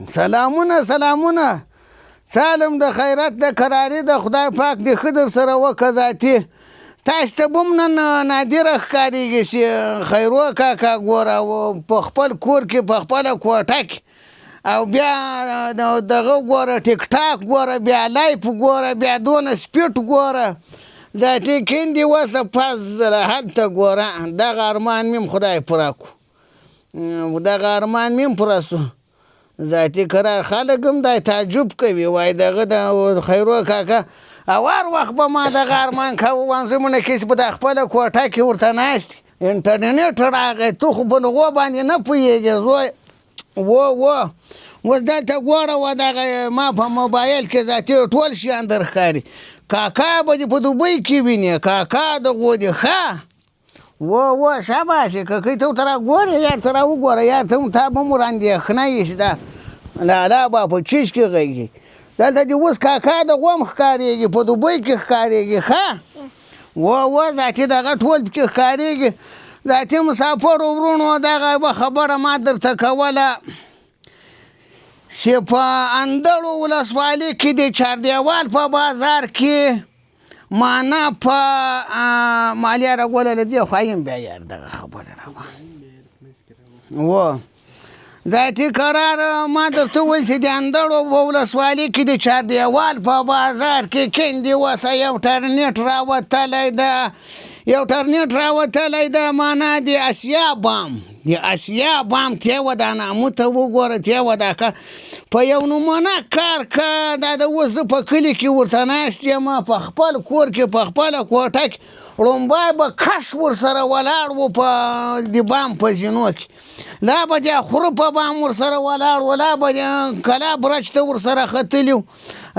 سلامونه سالم د خیرات د کراري د خدای پاک د خضر سره وکزاتی تاسو ته بم نن نادر ښکاریږي چې خیرو کاکا ګوره په خپل کور کې په خپل کوټه کې او بیا دغه ګوره ټیک ټاک ګوره بیا لایف ګوره بیا دونه سپیټ ګوره ذاتي کیندي وسه پس هلته ګوره دغه ارمان میم خدای پوره کو دغه ارمان میم پوره سو ذاتي قرار خلک هم دا تعجب کوي وای دغه د خیرو کاکا اوار وخت به ما دغه ارمان کاوه وام زمونه کیس په د خپل کوټه کې ورته ناست انټرنیټ راغی تو خو په نغو باندې نه پوهېږې زوی اوس دلته ګوره و دغه ما په موبایل کې ذاتي ټول شیان در ښکاري کاکا به دې په دوبۍ کې وینې کاکا دغو دې ښه شاباش که ته ورته راګورې یا ته راوګوره یا ته تا به مو راندېښنه یې شته لالا به په چیش کې غږي دلته دې اوس کاکا دغو هم ښکارېږي په دوبۍ کې ښکارېږي ښه ذاتي دغه ټول پکې ښکارېږي ذاتي مسافرو ورونو دغه به خبره ما درته کوله چې په اندړو ولسوالۍ کې د چاردیوال په بازار کې معنا په مالیه راګوله له دې خوایم بیا یار دغه خبره راوه ذاتي قرار ما درته وویل چې د اندړو په ولسوالۍ کې د چاردیوال په بازار کې کیندې وسه یو ټرنیټ راوتلی ده معنا د اسیا بام تیوه دا نامو ته وګوره تیوه دا که په یو نمونه کار که دا د اوس زه په کلي کې ورته ناست یم په خپل کور کې په خپله کوټه کې ړومبی به کش ورسره ولاړ و په د بام په زینو کې لا به د خوره په بام ورسره ولاړ و لا به د کلا برج ته ورسره ختلي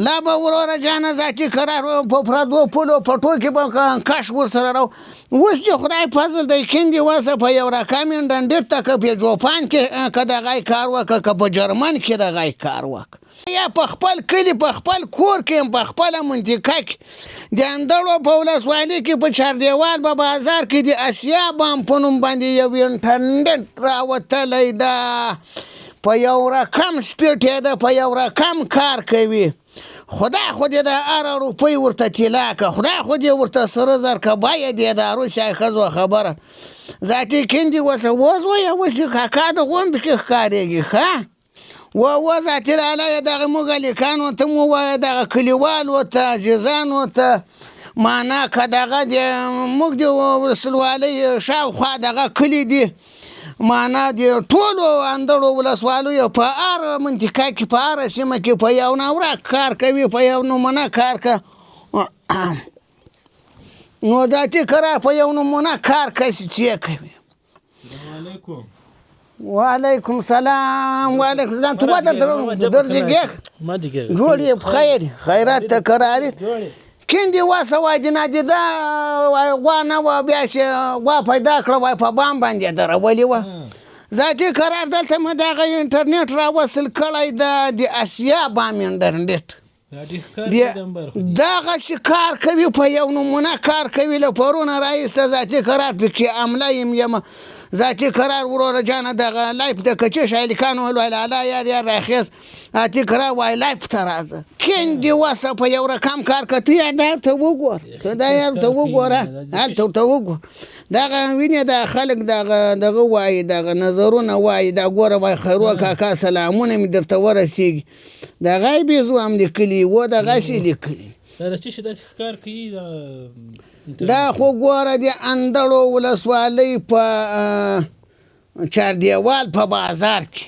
لا به وروره جانه ذاتي قرار په پردو پلو پټو کې به کش ورسره راو اوس چې خدای فضل دی کیندې وسه په یو رقم انډنډېټ ته که په جوپان کې که دغه کار وکړه که په جرمن کې دغه کار وکړه یا په خپل کلي په خپل کور کې په خپله منطقه کې د اندړو په ولسوالۍ کې په چاردیوال په بازار کې د اسیا بام په نوم باندې یو انټرنیټ راوتلی ده په یو رقم سپیټ ده په یو رقم کار کوي خدای خو دې د هره روپۍ ورته طلا که خدای خو دې ورته سره زر که باید یې د روسیې ښځو خبره ذاتي کیندې وسه وزویه اوس کاکا دغو هم پکې ښکارېږي ښه ذاتي لالا یې دغه موږ هلکانو ته مو ووایه دغه کلیوالو ته عزیزانو ته معنا که دغه د موږ د ولسوالۍ شاوخوا دغه کلي دي معنا د ټولو اندړو ولسوالیو په هر منطقه کې په هر سیمه کې په یو ناوړه کار کوي په یو نمونه کار نو ذاتي قرار په یو نمونه کار کسي چې کوي وعلیکم سلام تو ما درجه گیک جوړی بخیر خیرات ته قراری کیندې واسه وای جنادي دا غوا نه و بیا چې غوا پیدا کړه وای په بام باندې درولې وه ذاتي قرار دلته مې دغه انټرنیټ راوصل کړی ده د اسیا بام انټرنیټ دغه چې کار کوي په یو نمونه کار کوي له پرونه راایسته ذاتي قرار پکې عمله یم ذاتي قرار وروره جانه دغه لایف د کچش هلکانو ویل لالا یار راخیز ذاتي قرار وای لایف ته راځه کیندې وسه په یو رقم کار که ته یار ته وګوره هلته وګوره دغه وینې د خلک دغه وایي دغه نظرونه وایي دا ګوره وای خیرو کاکا سلامونه مې درته ورسېږي دغه یې بیزو هم لیکلي و دغسې لیکلي دا خو ګوره د اندړو ولسوالۍ په چاردیوال په بازار کې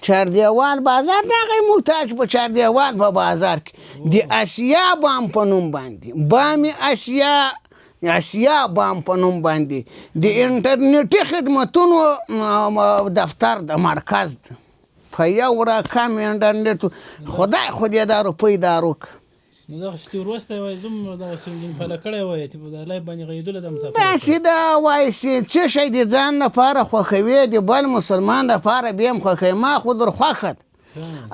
چاردیوال بازار دغه محتاج په چاردیوال په بازار کې د اسیا بام په نوم باندې بام اسیا بام په نوم باندې د انټرنیټي خدمتونو دفتر د مرکز په یو رقم انټرنیټ خدای خو دې دا روپۍ دارو که داسې دا وایي چې څه شی د ځان لپاره خوښوي د بل مسلمان لپاره بیا هم خوښوي ما خو در خوښه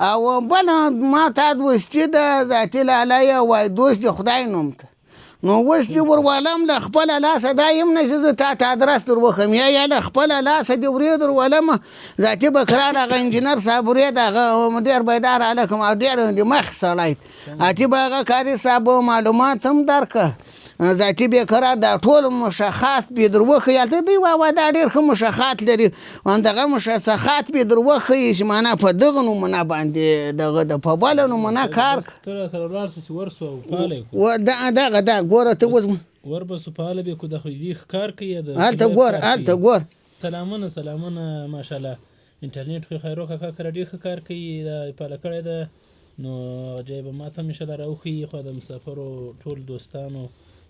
او بله ما تا دوستي ده ذاتي لالا یې وایي دوست د خدای نوم ته نو اوس دې ورولم له خپله لاسه دا یم نه چې زه تا ته ادرس در وښیم یا له خپله لاسه دې ورې در ولمه ذاتي بکرار هغه انجینر صاحب ورید هغه ډېر بیدار هلک او ډېر د مخ سړی اتي به هغه کاري صاحب معلومات هم درکړه ذاتي بېقرار دا ټول مشخصات بې در وښیي هلته دوی وایي دا ډېر ښه مشخصات لري همدغه مشخصات بې در وښیي چې معنا په دغه نمونه باندې دغه د په بله نمونه کار دغه دا ګوره ته اوس وربسو فعاله بې کو د خجدي ښکار کوي هلته ګور سلامونه ماشاءالله انټرنیټ خو خیرو کاکا کره ډېر ښه کار کوي دا پاله کړی ده نو جایبه ماته هم انشاءالله راوښیي خو د مسافرو ټول دوستانو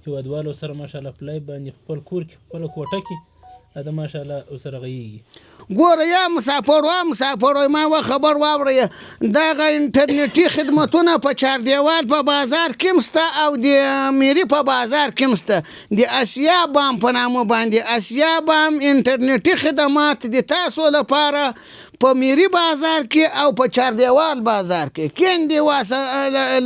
هیوادوالو سره ماشاءالله په لایف باندې خپل کور کې خپله کوټه کې دا ماشاءالله ورسره غږیږي ګوره یا مسافر ما و خبر واورئ دغه انټرنیټي خدمتونه په چاردیوال په بازار کې هم شته او د میري په بازار کې هم شته د اسیا بام په نامه باندې اسیا بام انټرنیټي خدمات د تاسو لپاره په میري بازار کې او په چاردیوال بازار کې کیندې واسه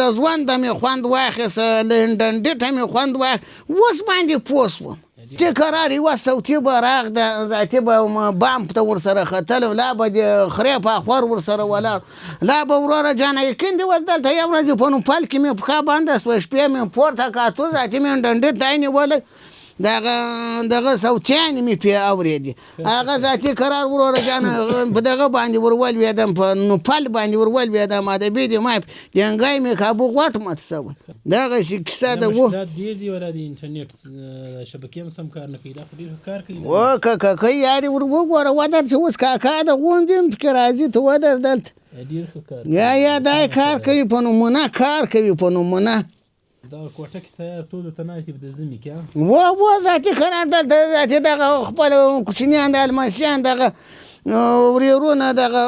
له ژونده مې خوند واخیسته له انټرنیټه مې خوند اوس باندې پوه شوم چې قرار یوه صوتي براق ده ذاتي به بام ته ورسره ختلو لا به د خرې په خور ورسره ولاړ لا به وروره جانه کیندې وس دلته یو ورځ په نوپال کې مې پښه بنده شوه شپې مې پورته کړه اتو ذاتي مې انټرنیټ ځای نیولی دغه صوتیانې مې پرې اورېدې هغه ذاتي قرار وروره جانه په دغه باندې ورولوېدم په نوپال باندې ورولوېدم ادبي د ما ډنګی مې کابو غوټ مات شوی دغسې کیسه ده مشکلات ډېر دي ولا د انټرنیټ شبکې هم سم کار نه کوي دا خو ډېر کار کوي کاکا یارې ور وګوره ودر چې اوس کاکا د غونډې هم پکې راځي ته ودر دلته ډېر ښه کار یا دا کار کوي په نمونه کار کوي په نمونه دا کوټه کې تیار ټولو ته ناستې په د ژمي کې و ذاتي قرار دلته ذاتي دغه خپل کوچنیان د الماسیان دغه ورېرونه دغه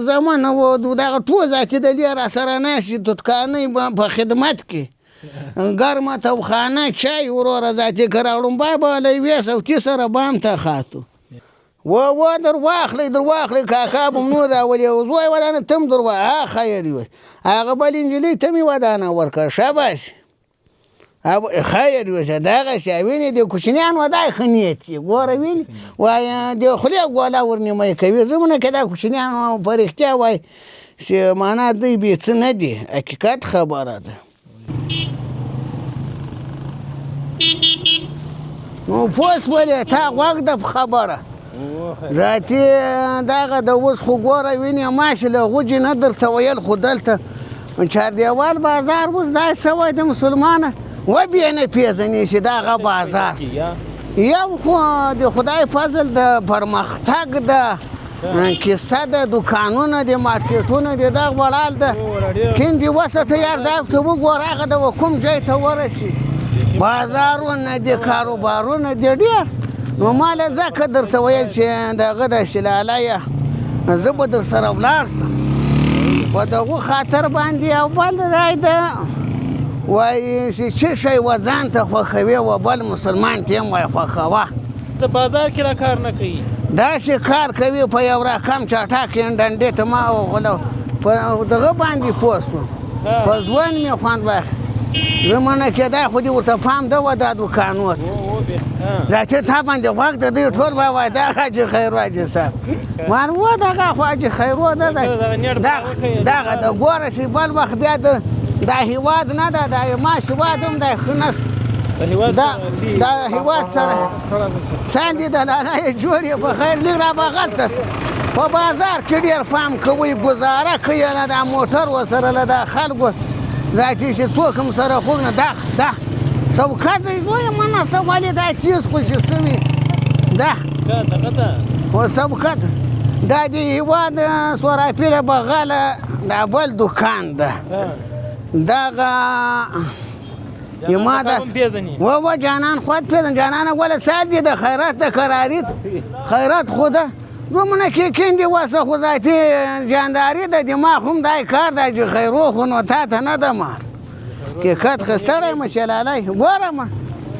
زمانه و دغه ټول ذاتي د لې راسره ناستې دوتکانۍ په خدمت کې ګرمه توخانه چای وروره ذاتي قرار لومبی به له یوې صوتي سره بام ته خاتو و در واخلئ کاکا به م نور راولي زوی ودانه ته هم در خیر یوس هغه بل نجلۍ ته مې ودانه ورکړه شاباس خیر یوس دغسې وینې د کوچنیانو دا ښه نیت یې ګوره وینې وایي د خولې ګوله ورنیمه کوي زمونه کې دا کوچنیان په رښتیا وایي چې معنا دوی بې څه نه دي حقیقت خبره ده نو پوه شولې تا غوږ ده په خبره ذاتي دغه د اوس خو ګوره وینې ماشي له غوجې نه درته ویل خو دلته چاردیوال بازار اوس داسې شوی د مسلمانه وبې نه پېژنې چې دغه بازار یو خو د خدای فضل د پرمختګ د کیسه د دوکانونه د مارکیټونه د دغه وړال ده کیندې وسته یار دا ته وګوره هغه د کوم ځای ته ورسي بازارونه د کاروبارونه د ډېر نو ما له ځکه درته ویل چې دغه د شلالیه زه به در سره ولاړ شم په دغو خاطر باندې او بل ځای ده وایي چې څه شی و ځان ته خوښوي و بل مسلمان ته هم وایي خوښوه د بازار کې را کار نه کوي داسې کار کوي په یو رقم چټک ډنډې ته ما وغولو په دغه باندې پوه شوم په ژوند مې خوند واخیست زمانه کې دا خو دې ورته پام ده و دا دوکانو ذاتي تا باندې غوږ د دوی ټول به وایي دا حاجي خیرو حاجي صاحب ما و دغه خو حاجي خیرو ده دغه د ګوره چې بل وخت بیا دا هېواد نه ده دا ماس هېواد هم دی ښه نسته دا هېواد سره څنګ دې د لالا یې جوړ یې په خیر لږ رابغلته شه په بازار کې ډېر پام کوئ ګزاره کوي نه دا موټر ورسره له دا خلکو ذاتي چې څوک هم سره خوږ نه دا سوکت زوی منه څه ولې دا چیز خو چې سوي و سوکت دا د هېواد سوراپیله بغله دا بل دوکان ده دغه ما داسې و جانان خود پېژني جانانه ولې څه دي د خیرات د کرارید خیرات خو ده زمونه کې کیندې وسه خو ذاتي جانداري د دماغ هم دای کار دی چې خیرو خو نو تا ته نه ده مار حقیقت ښه ستړی یم چې لالی ګوره مه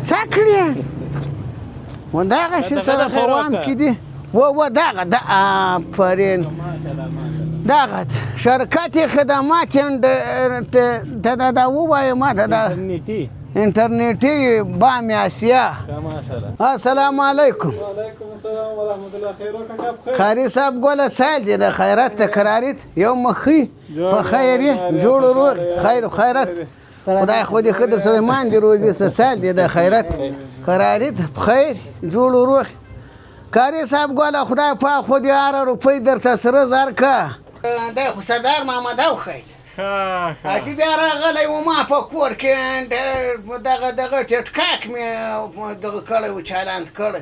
څه کړې و دغسې سره په وام کې دي و دغه د آفرین دغه شرکت خدمات ته دا ووایه ما ته دا انټرنیټي بام اسیا. السلام علیکم. وعلیکم السلام ورحمت الله. خیر وکړه بخیر. خاري صاحب ګوله څال دی د خیرات تکراریت یو مخی په خیر یې جوړ ورو خیر خیرات خدای خو دې ښه در سره ایمان دې روزي څه څال دی د خیرات قراریت بخیر جوړ ورو. کاري صاحب ګوله خدای پاک خو دې هره روپۍ درته سره زر که دی خو سردار محمد او خیر اتې بیا راغلی و ما په کور کې دغه ټټکاک مې دغه کړی و چالند کړی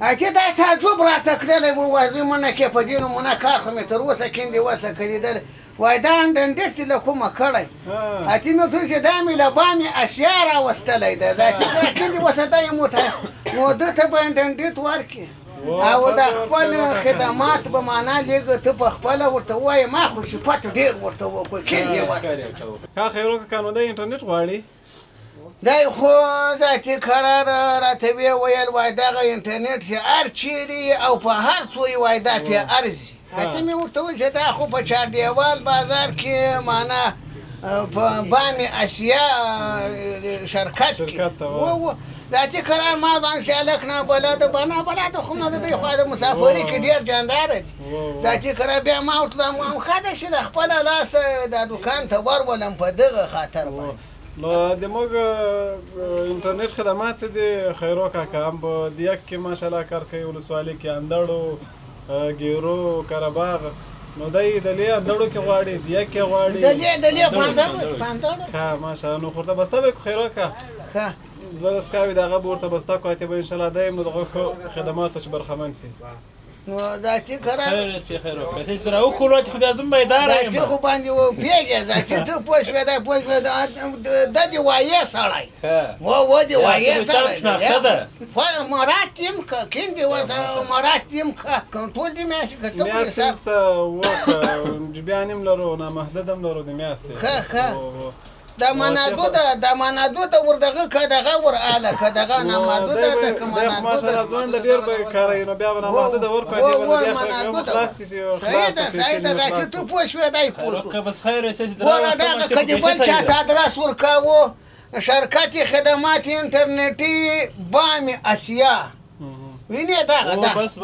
اتې دا تعجب راته کړلی و وایي منه کې په دې نمونه کار خو مې تر اوسه کیندې وسه کړېدلی وایي دا انډنډېټ دې له کومه کړی اتې مې ورته چې دا مې له بامې اسیا راوستلی دی اتې دا کیندې وسه دا یې مو ده ته به انډنډېټ ورکړي او د خپل خدمات به معنا لږ ته په خپله ورته ووایې ما خو صفت ډېر ورته وکړو کیندې وسه ښه خیر وکړه که نو دی انټرنېټ غواړي دی خو ذاتي قرار راته ویې ویل وایي دغه انټرنېټ چې هر چیرې او په هر څو یې وایي دا پرې ارزي اتې مې ورته وویل چې دا خو په چاردیوال بازار کې معنا په بامې اسیا شرکت کې ذاتي قرار ما باندې هلک نابلده به نابلده خو نه د دوی خوا د مسافري کې ډېر جانداره دي ذاتي قرار بیا ما ورته ویل ښه ده چې د خپله لاسه دا دوکان ته ورولم په دغه خاطر باندې نو زموږ انټرنېټ خدمات څه دي خیرو کاکا هم په دیګ کې ماشاءالله کار کوي ولسوالۍ کې اندړو ګیرو قرهباغ نو دی دلې اندړو کې غواړي دیګ کې غواړي دلې پاندړو ښه ماشاءالله نو خورته بسته به خیرو کا ښه دوه دستګاوې د هغه به ورته بسته کړو اتې به انشاءالله دی هم نو دغه ښه خدماتو چې برخمن سي نو ذاتي قرار ذاتي خو باندې وپېږې ذاتي ته پوه شوې دا پوه شوې دا دې وایې سړی و دې وایې سړی مراد یم که کیندې وسه مراد یم که ټول دې میاشتې که څه میاشتې سته اوه جبیان هم لرو نامحدود هم لرو د میاشتې دا منادو ده دا منادو ته ور که دغه ور اله که دغه نامحدود ده که منادو ده ماشاءالله ځوان د ډېر به کاروي نو بیا به نامحدوده ورکړو دې به بیا خلاص شي صحیح ده ذاتي ته پوه شوې دی پوه شو ګوره دغه که دې بل چا ته ادرس ورکاوه شرکت خدمات انټرنېټي بامې اسیا وینې دغه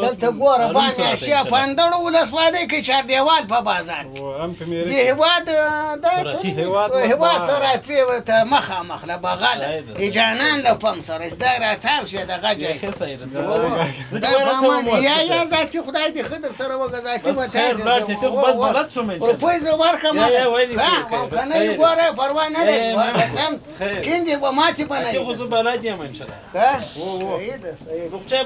دلته ګوره بامې اسیا په اندړو ولسوالۍ کې چاردیوال په بازار کې د هېواد سره پرې ته مخامخ له بغله د جانان له پم سره دا راتاو شي دغه ځای دا پامان یا ذاتي خدای دې ښه در سره وکړه ذاتي به تاسې روپۍ زه ورکړم که نه وي ګوره پروا نه دی کیندې به ماتې به نه وي صحیح ده صحیح